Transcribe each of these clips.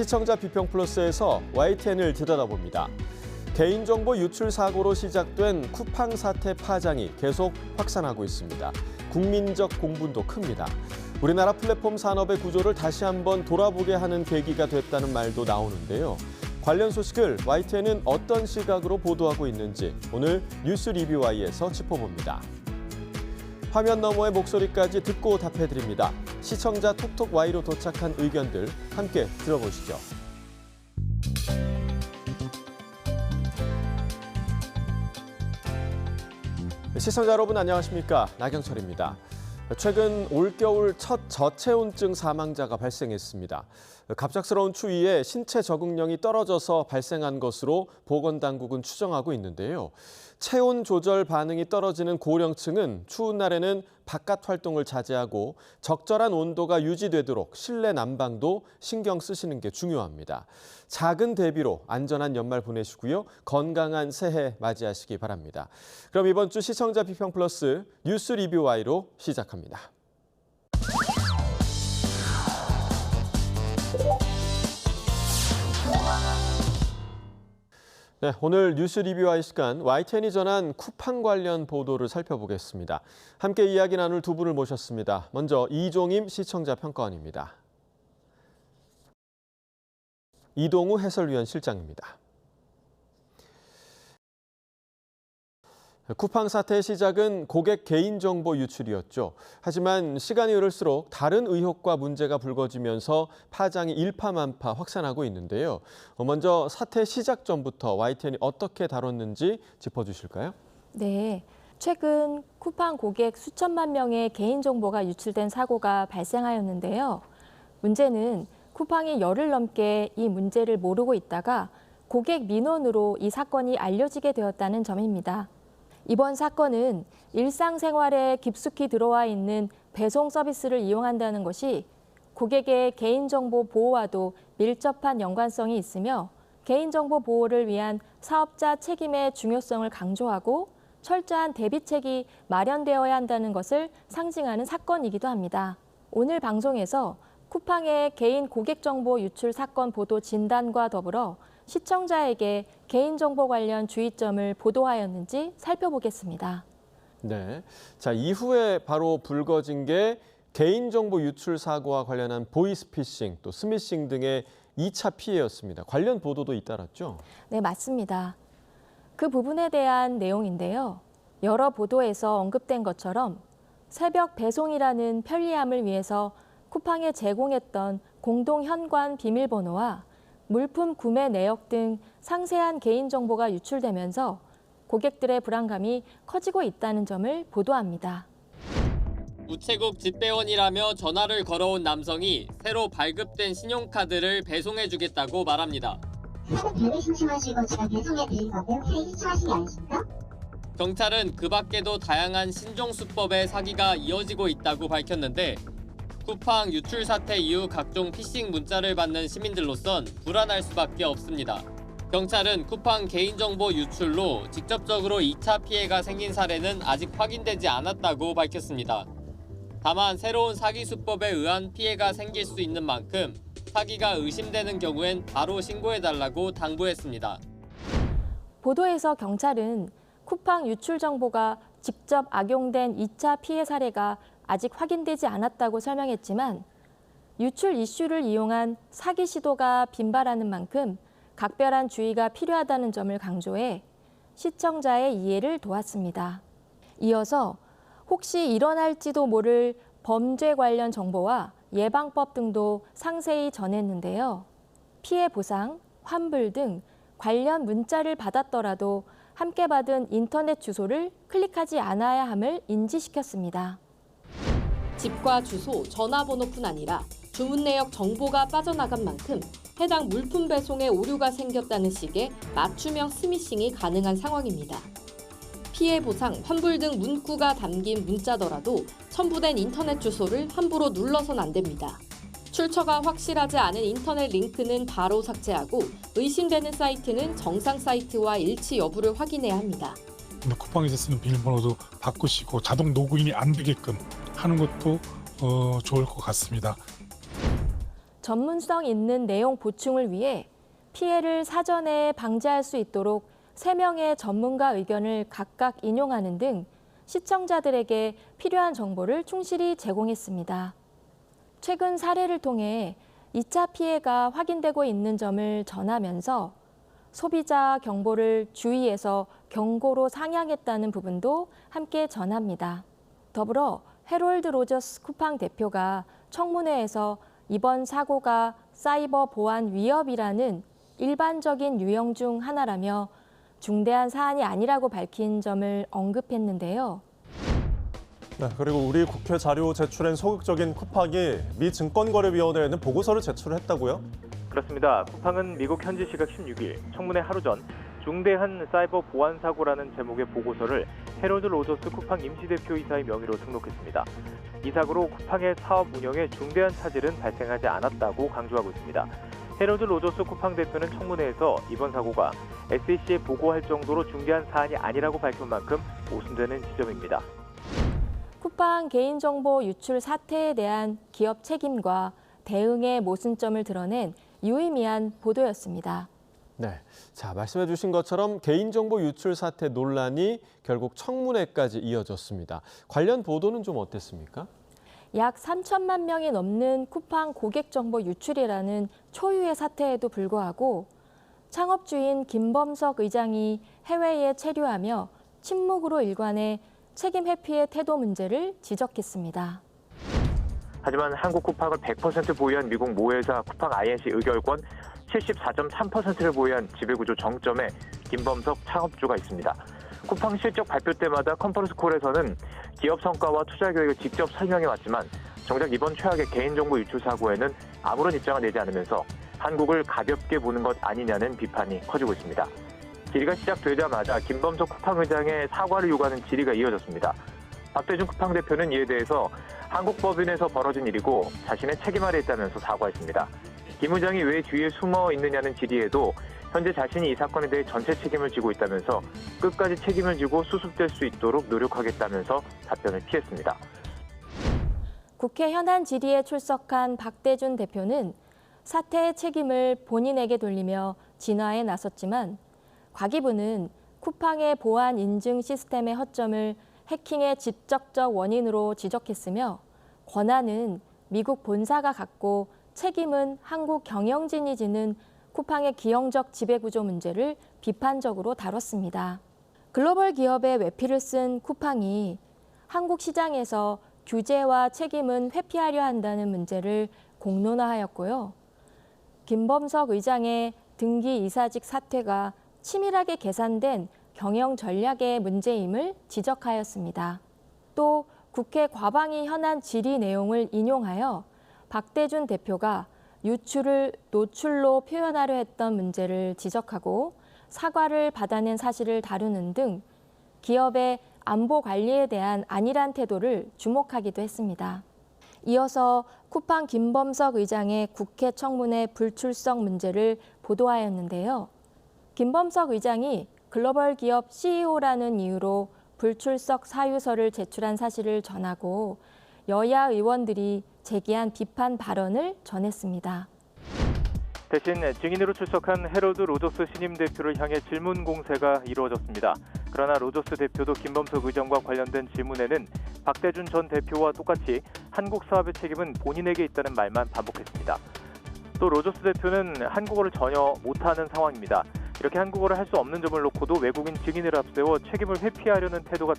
시청자 비평 플러스에서 YTN을 들여다봅니다. 개인정보 유출 사고로 시작된 쿠팡 사태 파장이 계속 확산하고 있습니다. 국민적 공분도 큽니다. 우리나라 플랫폼 산업의 구조를 다시 한번 돌아보게 하는 계기가 됐다는 말도 나오는데요. 관련 소식을 YTN은 어떤 시각으로 보도하고 있는지 오늘 뉴스 리뷰와이에서 짚어봅니다. 화면 너머의 목소리까지 듣고 답해드립니다. 시청자 톡톡Y로 도착한 의견들 함께 들어보시죠. 시청자 여러분 안녕하십니까? 나경철입니다. 최근 올겨울 첫 저체온증 사망자가 발생했습니다. 갑작스러운 추위에 신체 적응력이 떨어져서 발생한 것으로 보건당국은 추정하고 있는데요. 체온 조절 반응이 떨어지는 고령층은 추운 날에는 바깥 활동을 자제하고 적절한 온도가 유지되도록 실내 난방도 신경 쓰시는 게 중요합니다. 작은 대비로 안전한 연말 보내시고요. 건강한 새해 맞이하시기 바랍니다. 그럼 이번 주 시청자 비평 플러스 뉴스 리뷰 Y로 시작합니다. 네, 오늘 뉴스 리뷰와의 시간 YTN이 전한 쿠팡 관련 보도를 살펴보겠습니다. 함께 이야기 나눌 두 분을 모셨습니다. 먼저 이종임 시청자 평가원입니다. 이동우 해설위원 실장입니다. 쿠팡 사태의 시작은 고객 개인정보 유출이었죠. 하지만 시간이 흐를수록 다른 의혹과 문제가 불거지면서 파장이 일파만파 확산하고 있는데요. 먼저 사태 시작 전부터 YTN이 어떻게 다뤘는지 짚어주실까요? 네, 최근 쿠팡 고객 수천만 명의 개인정보가 유출된 사고가 발생하였는데요. 문제는 쿠팡이 열흘 넘게 이 문제를 모르고 있다가 고객 민원으로 이 사건이 알려지게 되었다는 점입니다. 이번 사건은 일상생활에 깊숙이 들어와 있는 배송 서비스를 이용한다는 것이 고객의 개인정보 보호와도 밀접한 연관성이 있으며 개인정보 보호를 위한 사업자 책임의 중요성을 강조하고 철저한 대비책이 마련되어야 한다는 것을 상징하는 사건이기도 합니다. 오늘 방송에서 쿠팡의 개인 고객정보 유출 사건 보도 진단과 더불어 시청자에게 개인정보 관련 주의점을 보도하였는지 살펴보겠습니다. 네, 자 이후에 바로 불거진 게 개인정보 유출 사고와 관련한 보이스피싱, 또 스미싱 등의 2차 피해였습니다. 관련 보도도 잇따랐죠? 네, 맞습니다. 그 부분에 대한 내용인데요. 여러 보도에서 언급된 것처럼 새벽 배송이라는 편리함을 위해서 쿠팡에 제공했던 공동 현관 비밀번호와 물품 구매 내역 등 상세한 개인정보가 유출되면서 고객들의 불안감이 커지고 있다는 점을 보도합니다. 우체국 집배원이라며 전화를 걸어온 남성이 새로 발급된 신용카드를 배송해주겠다고 말합니다. 카드 변의 신청하시고 제가 배송해드린 거고요. 신청하신 게 아니십니까? 경찰은 그 밖에도 다양한 신종수법의 사기가 이어지고 있다고 밝혔는데 쿠팡 유출 사태 이후 각종 피싱 문자를 받는 시민들로선 불안할 수밖에 없습니다. 경찰은 쿠팡 개인정보 유출로 직접적으로 2차 피해가 생긴 사례는 아직 확인되지 않았다고 밝혔습니다. 다만 새로운 사기 수법에 의한 피해가 생길 수 있는 만큼 사기가 의심되는 경우엔 바로 신고해달라고 당부했습니다. 보도에서 경찰은 쿠팡 유출 정보가 직접 악용된 2차 피해 사례가 아직 확인되지 않았다고 설명했지만 유출 이슈를 이용한 사기 시도가 빈발하는 만큼 각별한 주의가 필요하다는 점을 강조해 시청자의 이해를 도왔습니다. 이어서 혹시 일어날지도 모를 범죄 관련 정보와 예방법 등도 상세히 전했는데요. 피해 보상, 환불 등 관련 문자를 받았더라도 함께 받은 인터넷 주소를 클릭하지 않아야 함을 인지시켰습니다. 집과 주소, 전화번호뿐 아니라 주문 내역 정보가 빠져나간 만큼 해당 물품 배송에 오류가 생겼다는 식의 맞춤형 스미싱이 가능한 상황입니다. 피해 보상, 환불 등 문구가 담긴 문자더라도 첨부된 인터넷 주소를 함부로 눌러선 안 됩니다. 출처가 확실하지 않은 인터넷 링크는 바로 삭제하고 의심되는 사이트는 정상 사이트와 일치 여부를 확인해야 합니다. 쿠팡에서 쓰는 비밀번호도 바꾸시고 자동 로그인이 안 되게끔 하는 것도 좋을 것 같습니다. 전문성 있는 내용 보충을 위해 피해를 사전에 방지할 수 있도록 3명의 전문가 의견을 각각 인용하는 등 시청자들에게 필요한 정보를 충실히 제공했습니다. 최근 사례를 통해 2차 피해가 확인되고 있는 점을 전하면서 소비자 경보를 주의해서 경고로 상향했다는 부분도 함께 전합니다. 더불어 해롤드 로저스 쿠팡 대표가 청문회에서 이번 사고가 사이버 보안 위협이라는 일반적인 유형 중 하나라며 중대한 사안이 아니라고 밝힌 점을 언급했는데요. 네, 그리고 우리 국회 자료 제출엔 소극적인 쿠팡이 미 증권거래위원회에는 보고서를 제출했다고요? 그렇습니다. 쿠팡은 미국 현지 시각 16일 청문회 하루 전 중대한 사이버 보안 사고라는 제목의 보고서를 해롤드 로저스 쿠팡 임시대표이사의 명의로 등록했습니다. 이 사고로 쿠팡의 사업 운영에 중대한 차질은 발생하지 않았다고 강조하고 있습니다. 해롤드 로저스 쿠팡 대표는 청문회에서 이번 사고가 SEC에 보고할 정도로 중대한 사안이 아니라고 밝힌 만큼 모순되는 지점입니다. 쿠팡 개인정보 유출 사태에 대한 기업 책임과 대응의 모순점을 드러낸 유의미한 보도였습니다. 네, 자 말씀해 주신 것처럼 개인정보 유출 사태 논란이 결국 청문회까지 이어졌습니다. 관련 보도는 좀 어땠습니까? 약 3천만 명이 넘는 쿠팡 고객 정보 유출이라는 초유의 사태에도 불구하고 창업주인 김범석 의장이 해외에 체류하며 침묵으로 일관해 책임 회피의 태도 문제를 지적했습니다. 하지만 한국 쿠팡을 100% 보유한 미국 모회사 쿠팡 INC 의결권 74.3%를 보유한 지배구조 정점에 김범석 창업주가 있습니다. 쿠팡 실적 발표 때마다 컨퍼런스 콜에서는 기업 성과와 투자 계획을 직접 설명해왔지만 정작 이번 최악의 개인정보 유출 사고에는 아무런 입장을 내지 않으면서 한국을 가볍게 보는 것 아니냐는 비판이 커지고 있습니다. 질의가 시작되자마자 김범석 쿠팡 의장의 사과를 요구하는 질의가 이어졌습니다. 박대준 쿠팡 대표는 이에 대해서 한국 법인에서 벌어진 일이고 자신의 책임 아래 있다면서 사과했습니다. 김 의장이 왜 뒤에 숨어 있느냐는 질의에도 현재 자신이 이 사건에 대해 전체 책임을 지고 있다면서 끝까지 책임을 지고 수습될 수 있도록 노력하겠다면서 답변을 피했습니다. 국회 현안 질의에 출석한 박대준 대표는 사태의 책임을 본인에게 돌리며 진화에 나섰지만 과기부는 쿠팡의 보안 인증 시스템의 허점을 해킹의 직접적 원인으로 지적했으며 권한은 미국 본사가 갖고 책임은 한국 경영진이 지는 쿠팡의 기형적 지배구조 문제를 비판적으로 다뤘습니다. 글로벌 기업의 외피를 쓴 쿠팡이 한국 시장에서 규제와 책임은 회피하려 한다는 문제를 공론화하였고요. 김범석 의장의 등기 이사직 사퇴가 치밀하게 계산된 경영 전략의 문제임을 지적하였습니다. 또 국회 과방위 현안 질의 내용을 인용하여 박대준 대표가 유출을 노출로 표현하려 했던 문제를 지적하고 사과를 받아낸 사실을 다루는 등 기업의 안보 관리에 대한 안일한 태도를 주목하기도 했습니다. 이어서 쿠팡 김범석 의장의 국회 청문회 불출석 문제를 보도하였는데요. 김범석 의장이 글로벌 기업 CEO라는 이유로 불출석 사유서를 제출한 사실을 전하고 여야 의원들이 제기한 비판 발언을 전했습니다. 대신 증인으로 출석한 해롤드 로저스 신임 대표를 향해 질문 공세가 이루어졌습니다. 그러나 로저스 대표도 김범석 의장과 관련된 질문에는 박대준 전 대표와 똑같이 한국 사업의 책임은 본인에게 있다는 말만 반복했습니다. 또 로저스 대표는 한국어를 전혀 못하는 상황입니다. 이렇게 한국어를 할 수 없는 점을 놓고도 외국인 증인을 앞세워 책임을 회피하려는 태도가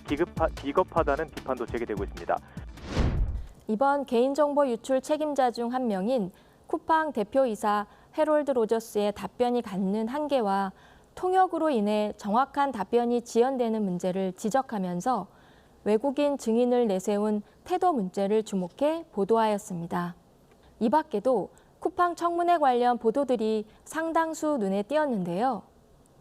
비겁하다는 비판도 제기되고 있습니다. 이번 개인정보 유출 책임자 중 한 명인 쿠팡 대표이사 해롤드 로저스의 답변이 갖는 한계와 통역으로 인해 정확한 답변이 지연되는 문제를 지적하면서 외국인 증인을 내세운 태도 문제를 주목해 보도하였습니다. 이 밖에도 쿠팡 청문회 관련 보도들이 상당수 눈에 띄었는데요.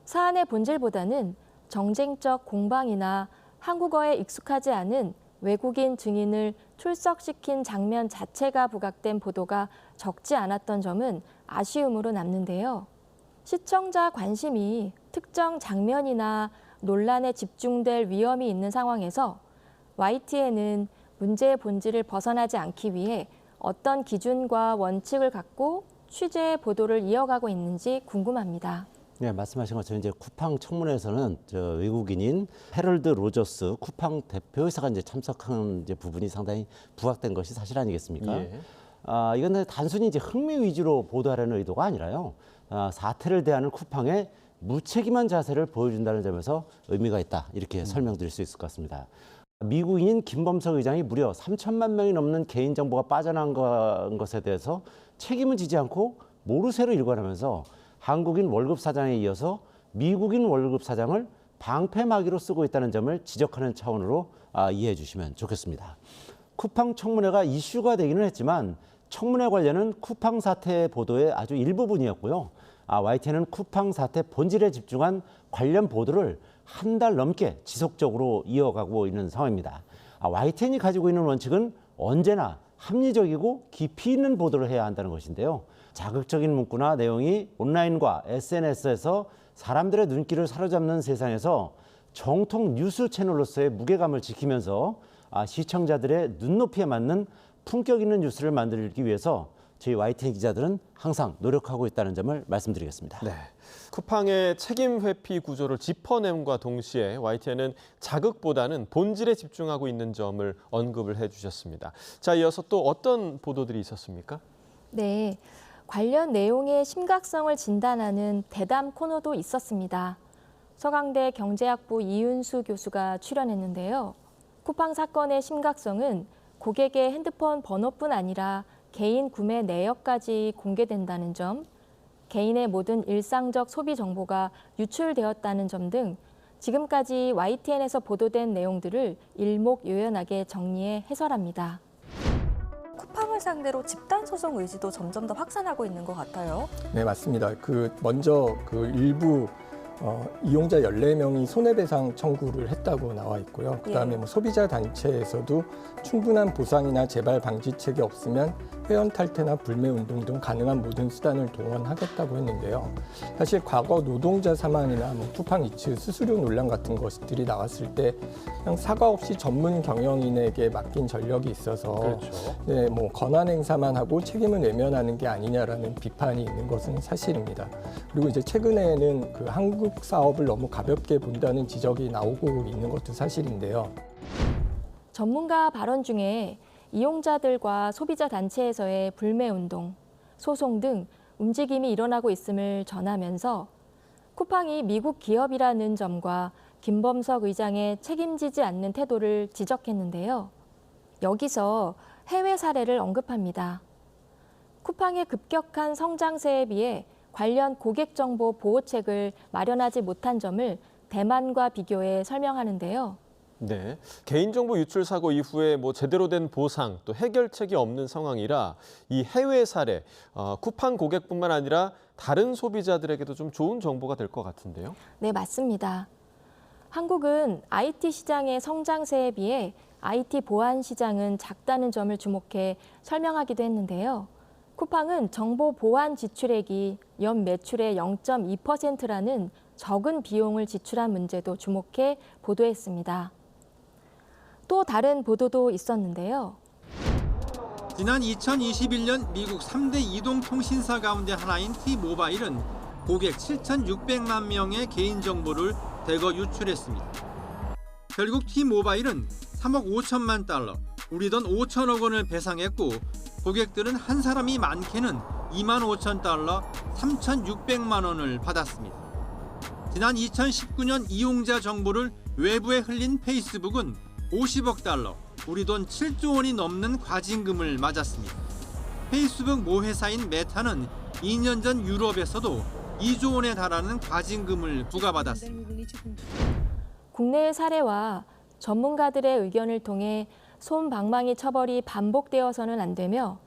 사안의 본질보다는 정쟁적 공방이나 한국어에 익숙하지 않은 외국인 증인을 출석시킨 장면 자체가 부각된 보도가 적지 않았던 점은 아쉬움으로 남는데요. 시청자 관심이 특정 장면이나 논란에 집중될 위험이 있는 상황에서 YTN은 문제의 본질을 벗어나지 않기 위해 어떤 기준과 원칙을 갖고 취재 보도를 이어가고 있는지 궁금합니다. 네, 말씀하신 것처럼 이제 쿠팡 청문회에서는 외국인인 헤럴드 로저스 쿠팡 대표이사가 이제 참석한 이제 부분이 상당히 부각된 것이 사실 아니겠습니까? 예. 이건 단순히 이제 흥미 위주로 보도하려는 의도가 아니라요. 사태를 대하는 쿠팡의 무책임한 자세를 보여준다는 점에서 의미가 있다. 이렇게 설명드릴 수 있을 것 같습니다. 미국인 김범석 의장이 무려 3천만 명이 넘는 개인정보가 빠져나간 것에 대해서 책임을 지지 않고 모르쇠로 일관하면서 한국인 월급 사장에 이어서 미국인 월급 사장을 방패막이로 쓰고 있다는 점을 지적하는 차원으로 이해해 주시면 좋겠습니다. 쿠팡 청문회가 이슈가 되기는 했지만 청문회 관련은 쿠팡 사태 보도의 아주 일부분이었고요. YTN은 쿠팡 사태 본질에 집중한 관련 보도를 한 달 넘게 지속적으로 이어가고 있는 상황입니다. YTN이 가지고 있는 원칙은 언제나 합리적이고 깊이 있는 보도를 해야 한다는 것인데요. 자극적인 문구나 내용이 온라인과 SNS에서 사람들의 눈길을 사로잡는 세상에서 정통 뉴스 채널로서의 무게감을 지키면서 시청자들의 눈높이에 맞는 품격 있는 뉴스를 만들기 위해서 저희 YTN 기자들은 항상 노력하고 있다는 점을 말씀드리겠습니다. 네. 쿠팡의 책임 회피 구조를 짚어냄과 동시에 YTN은 자극보다는 본질에 집중하고 있는 점을 언급을 해주셨습니다. 자, 이어서 또 어떤 보도들이 있었습니까? 네, 관련 내용의 심각성을 진단하는 대담 코너도 있었습니다. 서강대 경제학부 이윤수 교수가 출연했는데요. 쿠팡 사건의 심각성은 고객의 핸드폰 번호뿐 아니라 개인 구매 내역까지 공개된다는 점, 개인의 모든 일상적 소비 정보가 유출되었다는 점 등 지금까지 YTN에서 보도된 내용들을 일목요연하게 정리해 해설합니다. 쿠팡을 상대로 집단 소송 의지도 점점 더 확산하고 있는 것 같아요. 네, 맞습니다. 먼저 일부 이용자 14명이 손해배상 청구를 했다고 나와 있고요. 그다음에 소비자 단체에서도 충분한 보상이나 재발 방지책이 없으면 회원 탈퇴나 불매 운동 등 가능한 모든 수단을 동원하겠다고 했는데요. 사실 과거 노동자 사망이나 쿠팡 이츠 수수료 논란 같은 것들이 나왔을 때 그냥 사과 없이 전문 경영인에게 맡긴 전력이 있어서 그렇죠. 네, 권한 행사만 하고 책임을 외면하는 게 아니냐라는 비판이 있는 것은 사실입니다. 그리고 이제 최근에는 한국 사업을 너무 가볍게 본다는 지적이 나오고 있는 것도 사실인데요. 전문가 발언 중에 이용자들과 소비자 단체에서의 불매운동, 소송 등 움직임이 일어나고 있음을 전하면서 쿠팡이 미국 기업이라는 점과 김범석 의장의 책임지지 않는 태도를 지적했는데요. 여기서 해외 사례를 언급합니다. 쿠팡의 급격한 성장세에 비해 관련 고객 정보 보호책을 마련하지 못한 점을 대만과 비교해 설명하는데요. 네, 개인정보 유출 사고 이후에 제대로 된 보상 또 해결책이 없는 상황이라 이 해외 사례, 쿠팡 고객뿐만 아니라 다른 소비자들에게도 좀 좋은 정보가 될 것 같은데요. 네, 맞습니다. 한국은 IT 시장의 성장세에 비해 IT 보안 시장은 작다는 점을 주목해 설명하기도 했는데요. 쿠팡은 정보 보안 지출액이 연 매출의 0.2%라는 적은 비용을 지출한 문제도 주목해 보도했습니다. 또 다른 보도도 있었는데요. 지난 2021년 미국 3대 이동통신사 가운데 하나인 T-모바일은 고객 7,600만 명의 개인정보를 대거 유출했습니다. 결국 T-모바일은 3억 5천만 달러, 우리 돈 5천억 원을 배상했고 고객들은 한 사람이 많게는 2만 5천 달러, 3,600만 원을 받았습니다. 지난 2019년 이용자 정보를 외부에 흘린 페이스북은 50억 달러, 우리 돈 7조 원이 넘는 과징금을 맞았습니다. 페이스북 모회사인 메타는 2년 전 유럽에서도 2조 원에 달하는 과징금을 부과받았습니다. 국내의 사례와 전문가들의 의견을 통해 솜방망이 처벌이 반복되어서는 안 되며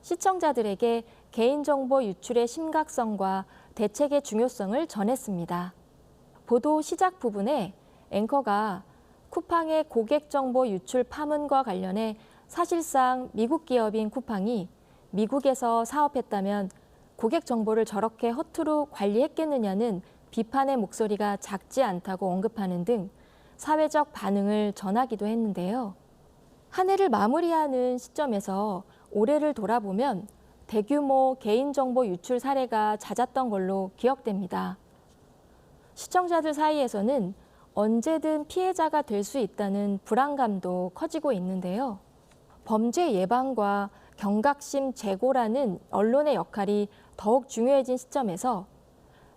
시청자들에게 개인정보 유출의 심각성과 대책의 중요성을 전했습니다. 보도 시작 부분에 앵커가 쿠팡의 고객정보 유출 파문과 관련해 사실상 미국 기업인 쿠팡이 미국에서 사업했다면 고객 정보를 저렇게 허투루 관리했겠느냐는 비판의 목소리가 작지 않다고 언급하는 등 사회적 반응을 전하기도 했는데요. 한 해를 마무리하는 시점에서 올해를 돌아보면 대규모 개인정보 유출 사례가 잦았던 걸로 기억됩니다. 시청자들 사이에서는 언제든 피해자가 될 수 있다는 불안감도 커지고 있는데요. 범죄 예방과 경각심 제고라는 언론의 역할이 더욱 중요해진 시점에서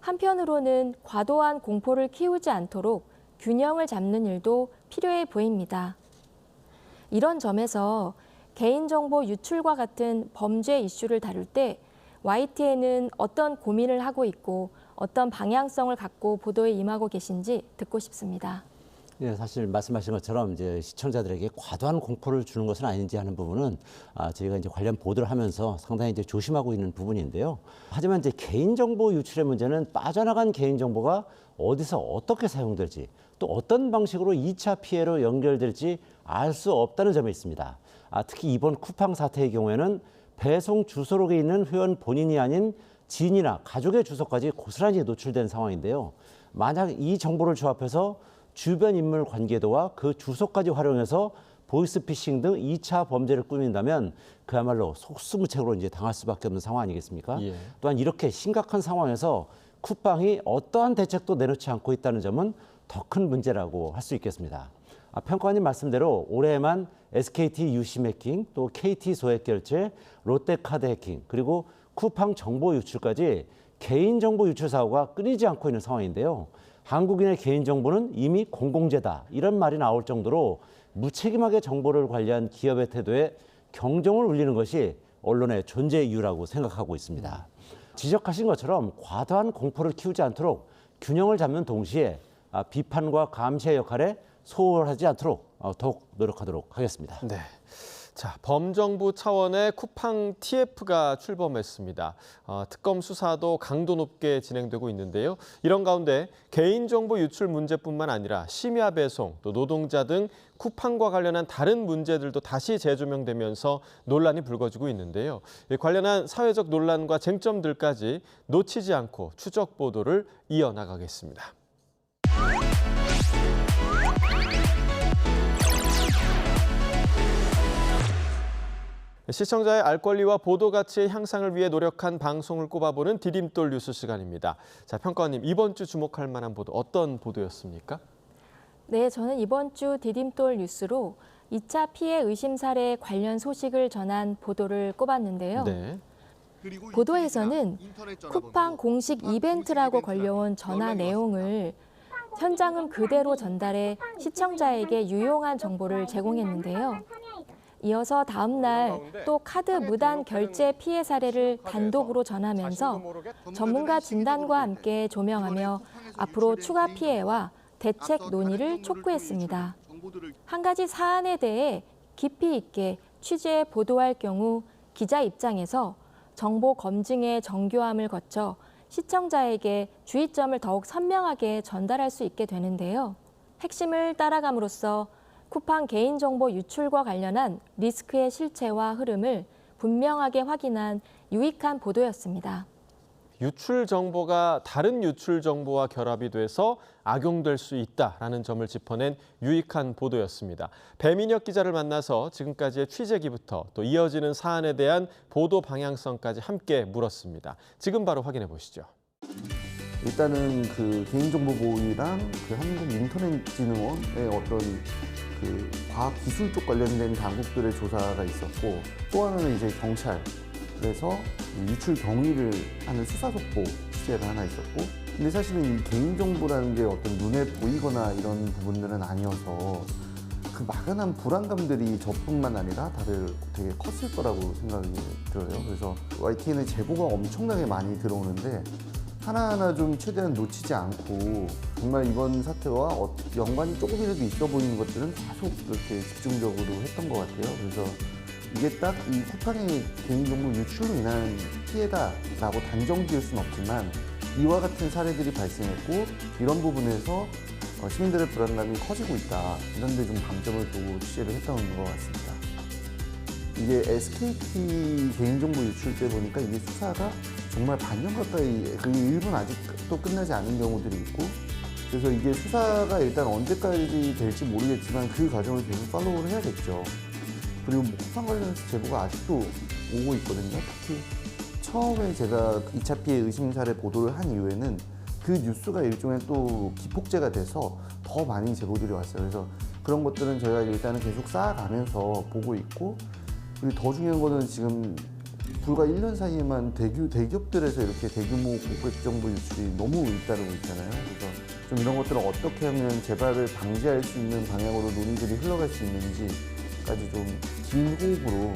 한편으로는 과도한 공포를 키우지 않도록 균형을 잡는 일도 필요해 보입니다. 이런 점에서 개인정보 유출과 같은 범죄 이슈를 다룰 때 YTN은 어떤 고민을 하고 있고 어떤 방향성을 갖고 보도에 임하고 계신지 듣고 싶습니다. 예, 사실 말씀하신 것처럼 이제 시청자들에게 과도한 공포를 주는 것은 아닌지 하는 부분은 저희가 이제 관련 보도를 하면서 상당히 이제 조심하고 있는 부분인데요. 하지만 이제 개인정보 유출의 문제는 빠져나간 개인정보가 어디서 어떻게 사용될지 또 어떤 방식으로 2차 피해로 연결될지 알 수 없다는 점이 있습니다. 특히 이번 쿠팡 사태의 경우에는 배송 주소록에 있는 회원 본인이 아닌 지인이나 가족의 주소까지 고스란히 노출된 상황인데요. 만약 이 정보를 조합해서 주변 인물 관계도와 그 주소까지 활용해서 보이스피싱 등 2차 범죄를 꾸민다면 그야말로 속수무책으로 이제 당할 수밖에 없는 상황 아니겠습니까? 예. 또한 이렇게 심각한 상황에서 쿠팡이 어떠한 대책도 내놓지 않고 있다는 점은 더 큰 문제라고 할 수 있겠습니다. 평가원님 말씀대로 올해에만 SKT 유심 해킹, 또 KT 소액 결제, 롯데카드 해킹, 그리고 쿠팡 정보 유출까지 개인정보 유출 사고가 끊이지 않고 있는 상황인데요. 한국인의 개인정보는 이미 공공재다 이런 말이 나올 정도로 무책임하게 정보를 관리한 기업의 태도에 경종을 울리는 것이 언론의 존재 이유라고 생각하고 있습니다. 지적하신 것처럼 과도한 공포를 키우지 않도록 균형을 잡는 동시에 비판과 감시의 역할에 소홀하지 않도록 더욱 노력하도록 하겠습니다. 네. 자, 범정부 차원의 쿠팡 TF가 출범했습니다. 특검 수사도 강도 높게 진행되고 있는데요. 이런 가운데 개인정보 유출 문제뿐만 아니라 심야 배송, 또 노동자 등 쿠팡과 관련한 다른 문제들도 다시 재조명되면서 논란이 불거지고 있는데요. 관련한 사회적 논란과 쟁점들까지 놓치지 않고 추적 보도를 이어나가겠습니다. 시청자의 알 권리와 보도 가치의 향상을 위해 노력한 방송을 꼽아보는 디딤돌 뉴스 시간입니다. 자, 평가원님, 이번 주 주목할 만한 보도 어떤 보도였습니까? 네, 저는 이번 주 디딤돌 뉴스로 2차 피해 의심 사례 관련 소식을 전한 보도를 꼽았는데요. 네. 보도에서는 쿠팡 공식 이벤트라고 걸려온 전화 내용을 현장음 그대로 전달해 시청자에게 유용한 정보를 제공했는데요. 이어서 다음 날 또 카드 무단 결제 피해 사례를 단독으로 전하면서 전문가 진단과 함께 조명하며 앞으로 추가 피해와 대책 논의를 촉구했습니다. 한 가지 사안에 대해 깊이 있게 취재 보도할 경우 기자 입장에서 정보 검증의 정교함을 거쳐 시청자에게 주의점을 더욱 선명하게 전달할 수 있게 되는데요. 핵심을 따라감으로써 쿠팡 개인정보 유출과 관련한 리스크의 실체와 흐름을 분명하게 확인한 유익한 보도였습니다. 유출 정보가 다른 유출 정보와 결합이 돼서 악용될 수 있다라는 점을 짚어낸 유익한 보도였습니다. 배민혁 기자를 만나서 지금까지의 취재기부터 또 이어지는 사안에 대한 보도 방향성까지 함께 물었습니다. 지금 바로 확인해 보시죠. 일단은 그 개인정보보호위랑 그 한국인터넷진흥원의 어떤 그 과학기술 쪽 관련된 당국들의 조사가 있었고, 또 하나는 이제 경찰에서 유출 경위를 하는 수사속보 취재가 하나 있었고, 근데 사실은 이 개인정보라는 게 어떤 눈에 보이거나 이런 부분들은 아니어서 그 막연한 불안감들이 저뿐만 아니라 다들 되게 컸을 거라고 생각이 들어요. 그래서 YTN의 제보가 엄청나게 많이 들어오는데 하나하나 좀 최대한 놓치지 않고 정말 이번 사태와 연관이 조금이라도 있어 보이는 것들은 계속 이렇게 집중적으로 했던 것 같아요. 그래서 이게 딱 이 쿠팡의 개인정보 유출로 인한 피해다라고 단정 지을 수는 없지만 이와 같은 사례들이 발생했고 이런 부분에서 시민들의 불안감이 커지고 있다. 이런 데 좀 방점을 두고 취재를 했던 것 같습니다. 이게 SKT 개인정보 유출 때 보니까 이게 수사가 정말 반년 가까이, 그 일부는 아직도 끝나지 않은 경우들이 있고, 그래서 이게 수사가 일단 언제까지 될지 모르겠지만 그 과정을 계속 팔로우를 해야겠죠. 그리고 쿠팡 관련해서 제보가 아직도 오고 있거든요. 특히 처음에 제가 2차 피해 의심 사례 보도를 한 이후에는 그 뉴스가 일종의 또 기폭제가 돼서 더 많이 제보들이 왔어요. 그래서 그런 것들은 저희가 일단은 계속 쌓아가면서 보고 있고, 그리고 더 중요한 거는 지금 불과 1년 사이에만 대기업들에서 이렇게 대규모 고객 정보 유출이 너무 잇따르고 있잖아요. 그래서 좀 이런 것들을 어떻게 하면 재발을 방지할 수 있는 방향으로 논의들이 흘러갈 수 있는지까지 좀 긴 호흡으로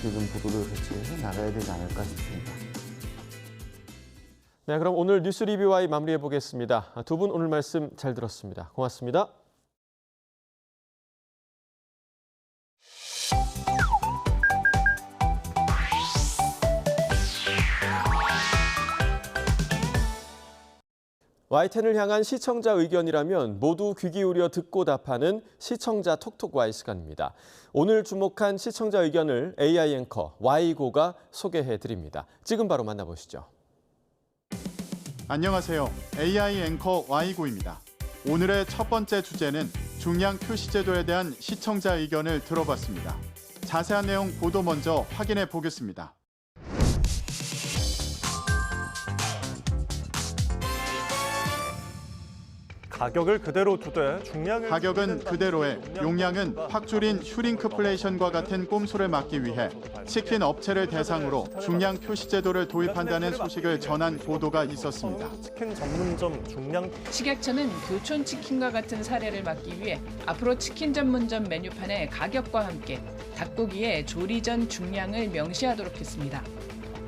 이렇게 좀 보도를 같이 해 나가야 되지 않을까 싶습니다. 네, 그럼 오늘 뉴스 리뷰와이 마무리해 보겠습니다. 두 분 오늘 말씀 잘 들었습니다. 고맙습니다. YTN을 향한 시청자 의견이라면 모두 귀 기울여 듣고 답하는 시청자 톡톡Y 시간입니다. 오늘 주목한 시청자 의견을 AI 앵커 Y고가 소개해드립니다. 지금 바로 만나보시죠. 안녕하세요. AI 앵커 Y고입니다. 오늘의 첫 번째 주제는 중량 표시 제도에 대한 시청자 의견을 들어봤습니다. 자세한 내용 보도 먼저 확인해 보겠습니다. 가격을 그대로 두되 중량을 가격은 그대로에 용량은 확 줄인 슈링크플레이션과 같은 꼼수를 막기 위해 치킨 업체를 대상으로 중량 표시 제도를 도입한다는 소식을 전한 보도가 있었습니다. 치킨 전문점 중량 식약처는 교촌 치킨과 같은 사례를 막기 위해 앞으로 치킨 전문점 메뉴판에 가격과 함께 닭고기의 조리 전 중량을 명시하도록 했습니다.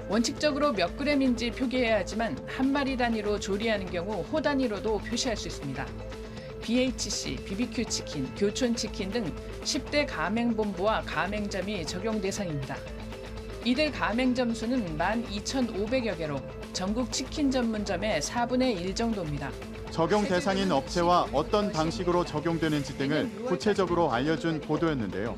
원칙적으로 몇 그램인지 표기해야 하지만 한 마리 단위로 조리하는 경우 호 단위로도 표시할 수 있습니다. BHC, BBQ 치킨, 교촌 치킨 등 10대 가맹본부와 가맹점이 적용 대상입니다. 이들 가맹점 수는 12,500여 개로 전국 치킨 전문점의 4분의 1 정도입니다. 적용 대상인 업체와 어떤 방식으로 적용되는지 등을 구체적으로 알려준 보도였는데요.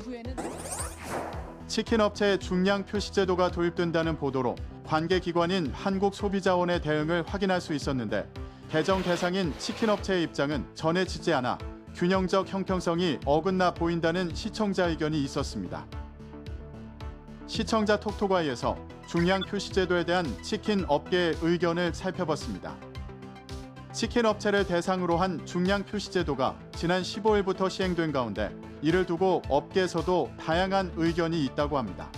치킨 업체의 중량 표시 제도가 도입된다는 보도로 관계기관인 한국소비자원의 대응을 확인할 수 있었는데, 개정 대상인 치킨 업체의 입장은 전해지지 않아 균형적 형평성이 어긋나 보인다는 시청자 의견이 있었습니다. 시청자 톡톡아이에서 중량 표시 제도에 대한 치킨 업계의 의견을 살펴봤습니다. 치킨 업체를 대상으로 한 중량 표시 제도가 지난 15일부터 시행된 가운데 이를 두고 업계에서도 다양한 의견이 있다고 합니다.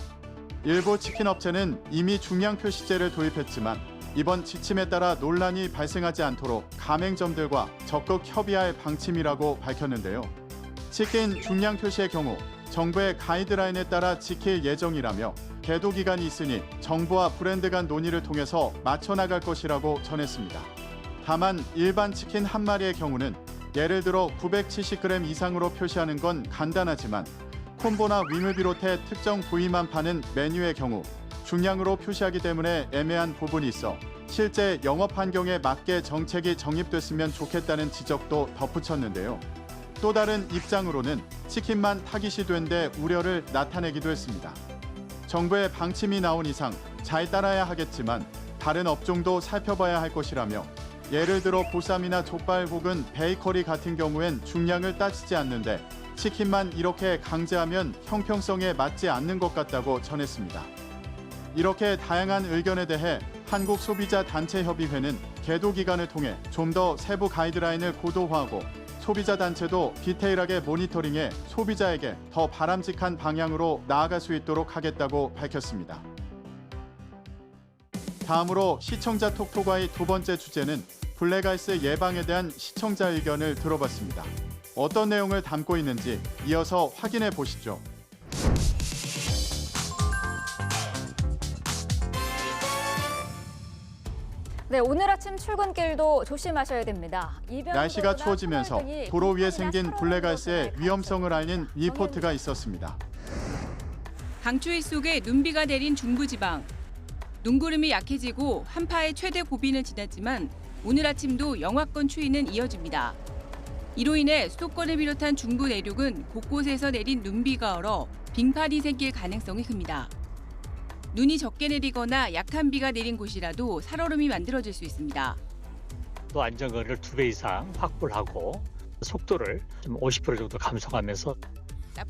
일부 치킨 업체는 이미 중량 표시제를 도입했지만 이번 지침에 따라 논란이 발생하지 않도록 가맹점들과 적극 협의할 방침이라고 밝혔는데요. 치킨 중량 표시의 경우 정부의 가이드라인에 따라 지킬 예정이라며 계도 기간이 있으니 정부와 브랜드 간 논의를 통해서 맞춰 나갈 것이라고 전했습니다. 다만 일반 치킨 한 마리의 경우는 예를 들어 970g 이상으로 표시하는 건 간단하지만 콤보나 윙을 비롯해 특정 부위만 파는 메뉴의 경우 중량으로 표시하기 때문에 애매한 부분이 있어 실제 영업 환경에 맞게 정책이 정립됐으면 좋겠다는 지적도 덧붙였는데요. 또 다른 입장으로는 치킨만 타깃이 된 데 우려를 나타내기도 했습니다. 정부의 방침이 나온 이상 잘 따라야 하겠지만 다른 업종도 살펴봐야 할 것이라며, 예를 들어 보쌈이나 족발 혹은 베이커리 같은 경우엔 중량을 따지지 않는데 치킨만 이렇게 강제하면 형평성에 맞지 않는 것 같다고 전했습니다. 이렇게 다양한 의견에 대해 한국소비자단체협의회는 계도 기간을 통해 좀 더 세부 가이드라인을 고도화하고 소비자단체도 디테일하게 모니터링해 소비자에게 더 바람직한 방향으로 나아갈 수 있도록 하겠다고 밝혔습니다. 다음으로 시청자 톡톡과의 두 번째 주제는 블랙아이스 예방에 대한 시청자 의견을 들어봤습니다. 어떤 내용을 담고 있는지 이어서 확인해 보시죠. 네, 오늘 아침 출근길도 조심하셔야 됩니다. 날씨가 추워지면서 도로 위에 생긴 블랙아이스의 위험성을 알린 리포트가 있었습니다. 강추위 속에 눈비가 내린 중부지방. 눈구름이 약해지고 한파의 최대 고비는 지났지만 오늘 아침도 영하권 추위는 이어집니다. 이로 인해 수도권을 비롯한 중부 내륙은 곳곳에서 내린 눈비가 얼어 빙판이 생길 가능성이 큽니다. 눈이 적게 내리거나 약한 비가 내린 곳이라도 살얼음이 만들어질 수 있습니다. 또 안전거리를 2배 이상 확보를 하고 속도를 좀 50% 정도 감소하면서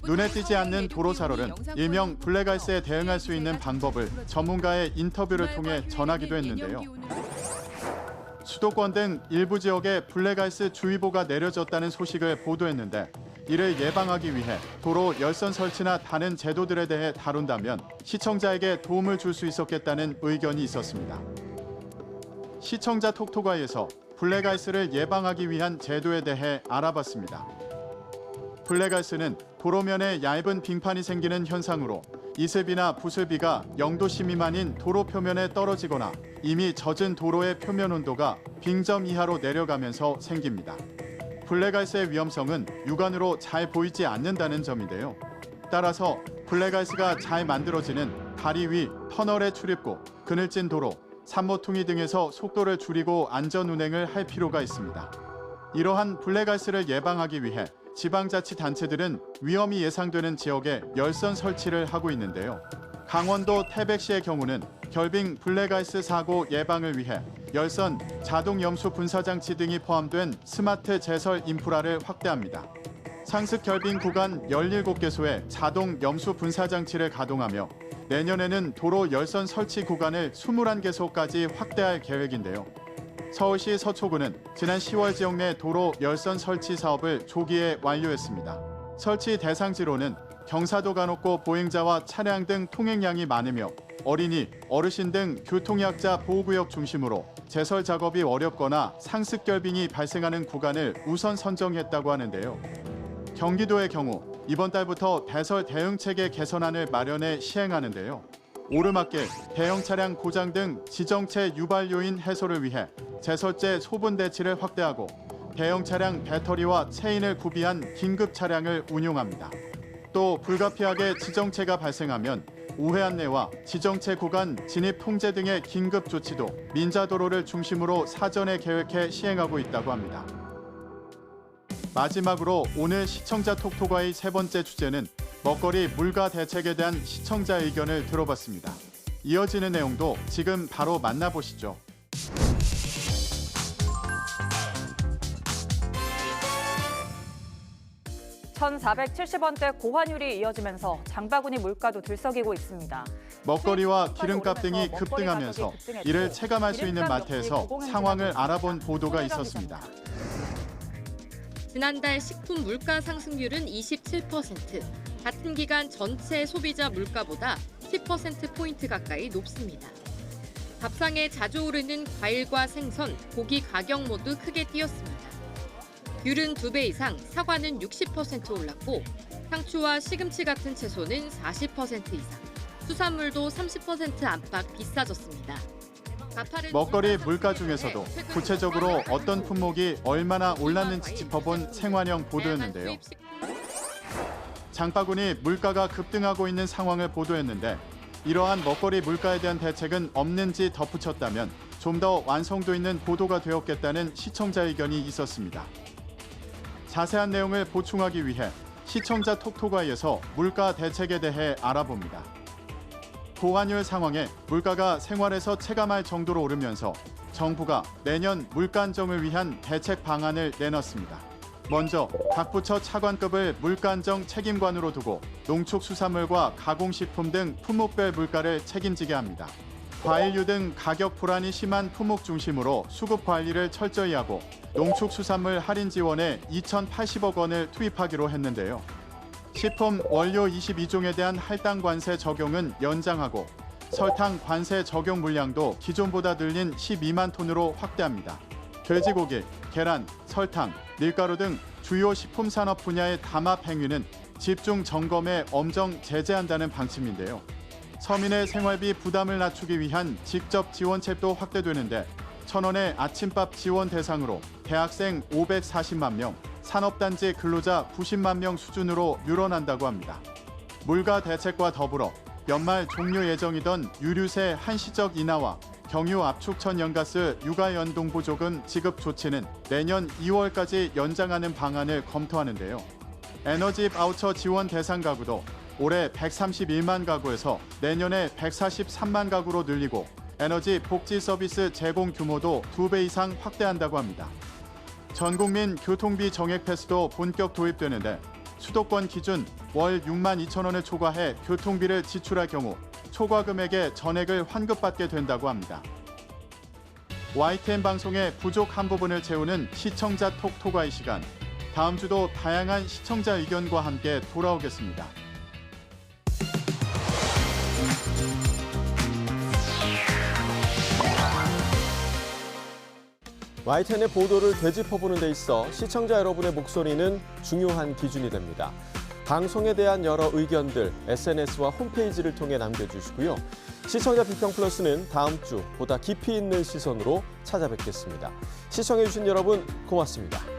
눈에 띄지 않는 도로사로는 일명 블랙아이스에 대응할 수 있는 방법을 전문가의 인터뷰를 통해 전하기도 했는데요. 수도권 등 일부 지역에 블랙아이스 주의보가 내려졌다는 소식을 보도했는데 이를 예방하기 위해 도로 열선 설치나 다른 제도들에 대해 다룬다면 시청자에게 도움을 줄 수 있었겠다는 의견이 있었습니다. 시청자 톡톡아에서 블랙아이스를 예방하기 위한 제도에 대해 알아봤습니다. 블랙아이스는 도로면에 얇은 빙판이 생기는 현상으로 이슬비나 부슬비가 0도 미만인 도로 표면에 떨어지거나 이미 젖은 도로의 표면 온도가 빙점 이하로 내려가면서 생깁니다. 블랙아이스의 위험성은 육안으로 잘 보이지 않는다는 점인데요. 따라서 블랙아이스가 잘 만들어지는 다리 위 터널의 출입구, 그늘진 도로, 산모퉁이 등에서 속도를 줄이고 안전 운행을 할 필요가 있습니다. 이러한 블랙아이스를 예방하기 위해 지방자치단체들은 위험이 예상되는 지역에 열선 설치를 하고 있는데요. 강원도 태백시의 경우는 결빙 블랙아이스 사고 예방을 위해 열선, 자동 염수 분사장치 등이 포함된 스마트 제설 인프라를 확대합니다. 상습 결빙 구간 17개소에 자동 염수 분사장치를 가동하며 내년에는 도로 열선 설치 구간을 21개소까지 확대할 계획인데요. 서울시 서초구는 지난 10월 지역 내 도로 열선 설치 사업을 조기에 완료했습니다. 설치 대상지로는 경사도가 높고 보행자와 차량 등 통행량이 많으며 어린이, 어르신 등 교통약자 보호구역 중심으로 제설 작업이 어렵거나 상습 결빙이 발생하는 구간을 우선 선정했다고 하는데요. 경기도의 경우 이번 달부터 배설 대응체계 개선안을 마련해 시행하는데요. 오르막길, 대형 차량 고장 등 지정체 유발 요인 해소를 위해 제설제 소분 대치를 확대하고 대형 차량 배터리와 체인을 구비한 긴급 차량을 운용합니다. 또 불가피하게 지정체가 발생하면 우회 안내와 지정체 구간 진입 통제 등의 긴급 조치도 민자도로를 중심으로 사전에 계획해 시행하고 있다고 합니다. 마지막으로 오늘 시청자 톡톡아의 세 번째 주제는 먹거리 물가 대책에 대한 시청자 의견을 들어봤습니다. 이어지는 내용도 지금 바로 만나보시죠. (1,470원대) 고환율이 이어지면서 장바구니 물가도 들썩이고 있습니다. 먹거리와 기름값 등이 급등하면서 이를 체감할 수 있는 마트에서 상황을 알아본 보도가 있었습니다. 지난달 식품 물가 상승률은 27%, 같은 기간 전체 소비자 물가보다 10%포인트 가까이 높습니다. 밥상에 자주 오르는 과일과 생선, 고기 가격 모두 크게 뛰었습니다. 귤은 2배 이상, 사과는 60% 올랐고 상추와 시금치 같은 채소는 40% 이상, 수산물도 30% 안팎 비싸졌습니다. 먹거리 물가 중에서도 구체적으로 어떤 품목이 얼마나 올랐는지 짚어본 생활형 보도였는데요. 장바구니 물가가 급등하고 있는 상황을 보도했는데 이러한 먹거리 물가에 대한 대책은 없는지 덧붙였다면 좀 더 완성도 있는 보도가 되었겠다는 시청자 의견이 있었습니다. 자세한 내용을 보충하기 위해 시청자 톡톡아에서 물가 대책에 대해 알아봅니다. 고환율 상황에 물가가 생활에서 체감할 정도로 오르면서 정부가 내년 물가 안정을 위한 대책 방안을 내놨습니다. 먼저 각 부처 차관급을 물가 안정 책임관으로 두고 농축수산물과 가공식품 등 품목별 물가를 책임지게 합니다. 과일류 등 가격 불안이 심한 품목 중심으로 수급 관리를 철저히 하고 농축수산물 할인 지원에 2,080억 원을 투입하기로 했는데요. 식품 원료 22종에 대한 할당 관세 적용은 연장하고 설탕 관세 적용 물량도 기존보다 늘린 12만 톤으로 확대합니다. 돼지고기, 계란, 설탕, 밀가루 등 주요 식품 산업 분야의 담합 행위는 집중 점검에 엄정 제재한다는 방침인데요. 서민의 생활비 부담을 낮추기 위한 직접 지원책도 확대되는데 1,000원의 아침밥 지원 대상으로 대학생 540만 명, 산업단지 근로자 90만 명 수준으로 늘어난다고 합니다. 물가 대책과 더불어 연말 종료 예정이던 유류세 한시적 인하와 경유 압축천 연가스 육아연동보조금 지급 조치는 내년 2월까지 연장하는 방안을 검토하는데요. 에너지 바우처 지원 대상 가구도 올해 131만 가구에서 내년에 143만 가구로 늘리고 에너지 복지 서비스 제공 규모도 2배 이상 확대한다고 합니다. 전국민 교통비 정액 패스도 본격 도입되는데 수도권 기준 월 6만 2천 원을 초과해 교통비를 지출할 경우 초과 금액의 전액을 환급받게 된다고 합니다. YTN 방송의 부족한 부분을 채우는 시청자 톡 토과의 시간. 다음 주도 다양한 시청자 의견과 함께 돌아오겠습니다. YTN의 보도를 되짚어보는 데 있어 시청자 여러분의 목소리는 중요한 기준이 됩니다. 방송에 대한 여러 의견들 SNS와 홈페이지를 통해 남겨주시고요. 시청자 비평 플러스는 다음 주 보다 깊이 있는 시선으로 찾아뵙겠습니다. 시청해주신 여러분 고맙습니다.